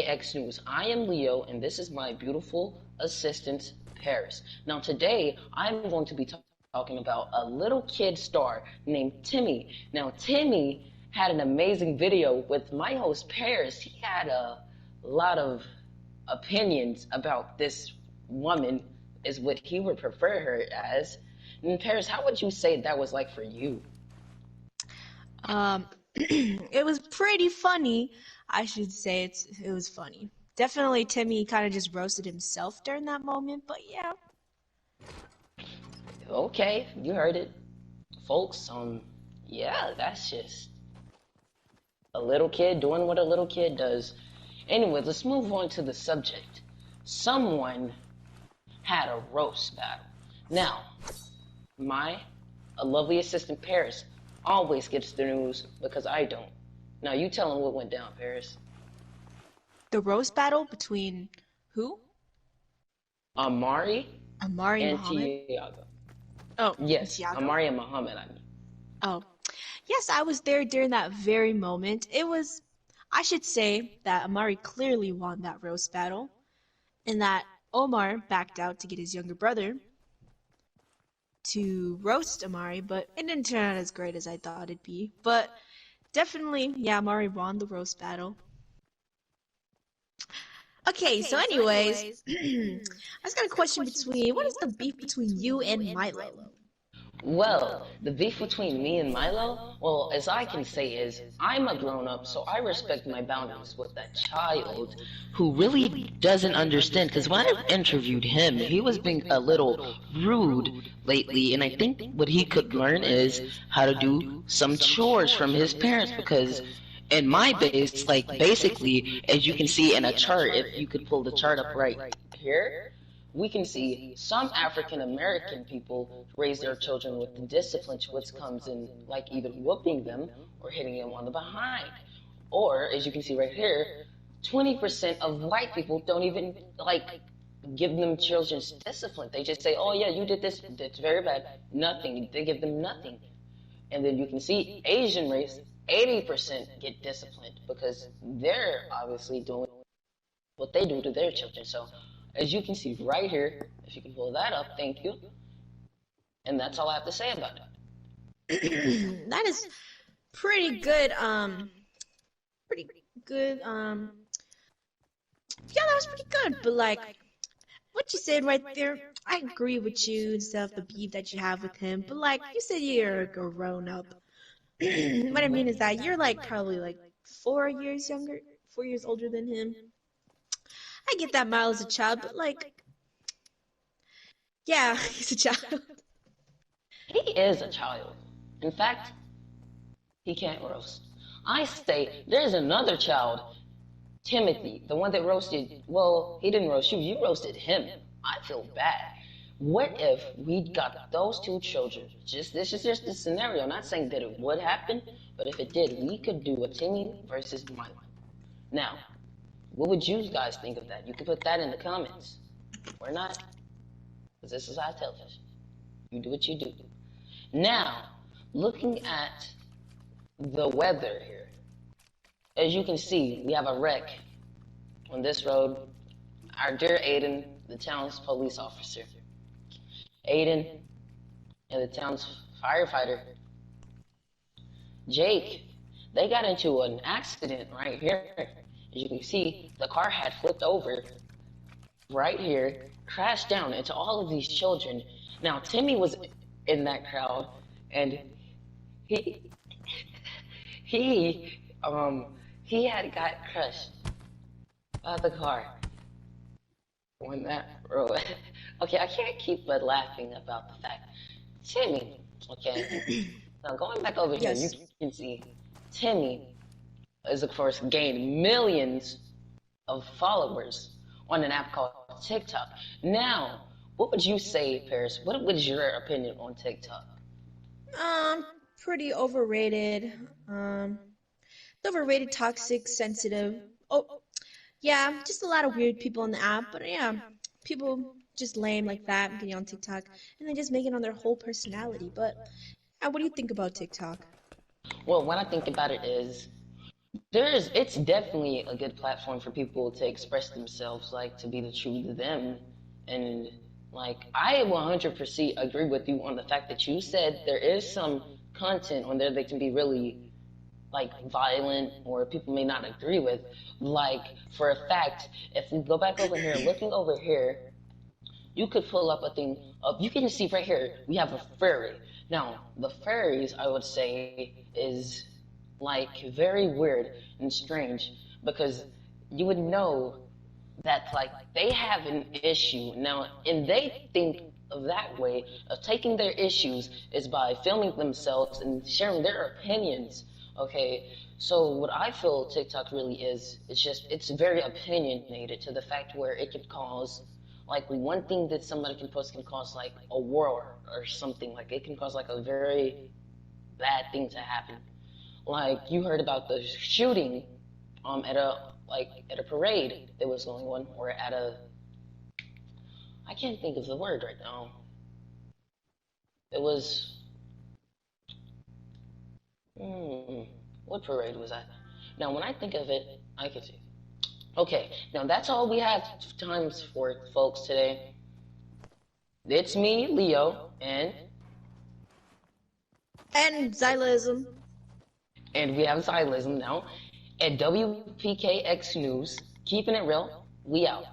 WPKX News. I am Leo, and this is my beautiful assistant, Paris. Now, today, I'm going to be talking about a little kid star named Timmy. Now, Timmy had an amazing video with my host, Paris. He had a lot of opinions about this woman, is what he would prefer her as. And Paris, how would you say that was like for you? It was pretty funny. I should say it was funny. Definitely Timmy kind of just roasted himself during that moment, but yeah. Okay, you heard it, folks. Yeah, that's just a little kid doing what a little kid does. Anyway, let's move on to the subject. Someone had a roast battle. Now, my lovely assistant Paris always gets the news because I don't. Now, you tell him what went down, Paris. The roast battle between who? Amari Amari and Muhammad? Tiago. Oh, Yes, Tiago? Amari and Muhammad, I mean. Oh. Yes, I was there during that very moment. I should say that Amari clearly won that roast battle, and that Omar backed out to get his younger brother to roast Amari, but it didn't turn out as great as I thought it'd be. But definitely, yeah, Amari won the roast battle. Okay, so anyways, I just got a question what is the beef between you and Milo? Well, the beef between me and Milo, well, as I can say is, I'm a grown-up, so I respect my boundaries with that child who really doesn't understand. Because when I interviewed him, he was being a little rude lately, and I think what he could learn is how to do some chores from his parents, because in my base, like basically, as you can see in a chart, if you could pull the chart up right here, we can see some African American people raise their children with the discipline, which comes in like either whooping them or hitting them on the behind. Or, as you can see right here, 20% of white people don't even like give them children's discipline. They just say, oh yeah, you did this, that's very bad. Nothing. They give them nothing. And then you can see Asian race, 80% get disciplined because they're obviously doing what they do to their children. So, as you can see right here, if you can pull that up, thank you. And that's all I have to say about it. That is pretty good, pretty good, yeah, that was pretty good, but like, what you said right there, I agree with you and stuff, the beef that you have with him, but like, you said you're a grown up. What I mean is that you're like probably like 4 years older than him. I get that Miles is a child, but like, yeah, he's a child. He is a child. In fact, he can't roast. I say there's another child, Timothy, the one that roasted, well, he didn't roast you, you roasted him. I feel bad. What if we got those two children? This is just a scenario, not saying that it would happen, but if it did, we could do a Timmy versus Milo. Now, what would you guys think of that? You can put that in the comments. Or not. Because this is our television. You do what you do. Now, looking at the weather here. As you can see, we have a wreck on this road. Our dear Aiden, the town's police officer. Aiden and the town's firefighter. Jake, they got into an accident right here. As you can see, the car had flipped over right here, crashed down into all of these children. Now, Timmy was in that crowd, and he had got crushed by the car on that road. Okay, I can't keep but laughing about the fact. Timmy, okay, now going back over here, you can see Timmy is, of course, gained millions of followers on an app called TikTok. Now, what would you say, Paris? What is your opinion on TikTok? Pretty overrated. Overrated, toxic, sensitive. Oh, yeah, just a lot of weird people on the app. But yeah, people just lame like that, getting on TikTok, and they just make it on their whole personality. But what do you think about TikTok? Well, what I think about it is, it's definitely a good platform for people to express themselves, like to be the true them. And like I 100% agree with you on the fact that you said there is some content on there that can be really like violent or people may not agree with. Like for a fact, if we go back over here, looking over here, you could pull up a thing of, you can see right here we have a furry. Now the furries, I would say, is like very weird and strange because you would know that like they have an issue now, and they think of that way of taking their issues is by filming themselves and sharing their opinions. Okay, so what I feel TikTok really is, it's very opinionated to the fact where it could cause, like one thing that somebody can post can cause like a war or something. Like it can cause like a very bad thing to happen. Like you heard about the shooting at a parade that was going on, or at a, I can't think of the word right now. It was, hmm, what parade was that? Now when I think of it, I can see. Okay, now that's all we have times for, folks, today. It's me, Leo, And xylism. and we have Xylism now at WPKX News. Keeping it real, we out.